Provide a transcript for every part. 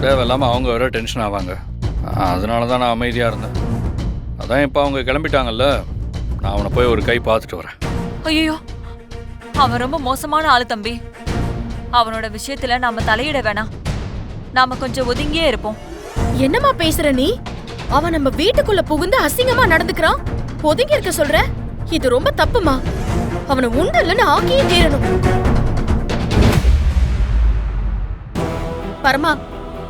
தேவையில்லாமல் அவங்க வேற டென்ஷன் ஆவாங்க. அதனால தான் நான் அமைதியாக இருந்தேன். அதான் இப்போ அவங்க கிளம்பிட்டாங்கல்ல, நான் அவனை போய் ஒரு கை பார்த்துட்டு வரேன். ஐயோ, அவன் ரொம்ப மோசமான ஆளு தம்பி. அவனோட விஷயத்துல நாம தலையிட வேணாம். நாம கொஞ்சம் ஒதுங்கியே இருப்போம். என்னம்மா பேசுற நீ? அவன் நம்ம வீட்டுக்குள்ள புகுந்து அசிங்கமா நடந்துக்கிறான். ஒதுங்கி இருக்க சொல்ற? இது ரொம்ப தப்புமா. அவனை உண்டல்லன்னு ஆக்கியே தீரணும். பரமா,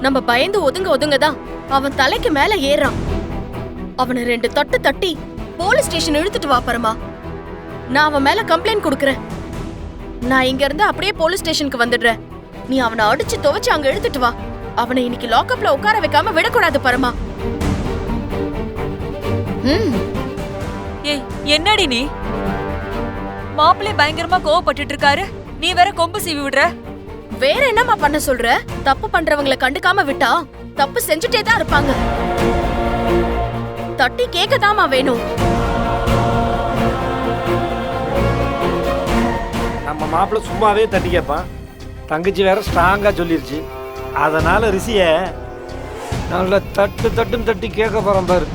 நம்ம பயந்து ஒதுங்கதான் அவன் தலைக்கு மேல ஏறான். அவனை 2 தட்டு தட்டி போலீஸ் ஸ்டேஷன் இழுத்துட்டு வா பரமா. நான் அவன் மேல கம்ப்ளைண்ட் கொடுக்கறேன். நான் இங்க இருந்து அப்படியே போலீஸ் ஸ்டேஷனுக்கு வந்துடுறேன். நீ அவனை அடிச்சு துவைச்சு அங்க இழுத்துட்டு வா. அவனை இன்னைக்கு லாக்அப்ல உட்கார வைக்காம விடக்கூடாது பரமா. ஏய், என்னடி நீ? மாப்பிள்ளை பயங்கரமா கோவப்பட்டுட்டு இருக்காரு, நீ வேற கொம்பு சீவி விடுற. வேற என்னமா பண்ண சொல்ற? தப்பு பண்றவங்களை கண்டுக்காம விட்டா தப்பு செஞ்சுட்டே தான் இருப்பாங்க. தட்டி கேட்கதாமா வேணும். நம்ம மாப்பிள்ள சும்மாவே தட்டி கேட்பான். தங்கச்சி வேற ஸ்ட்ராங்கா சொல்லிருச்சு. அதனால ரிஷிய நல்ல தட்டுன்னு தட்டி கேட்க போறோம் பாரு.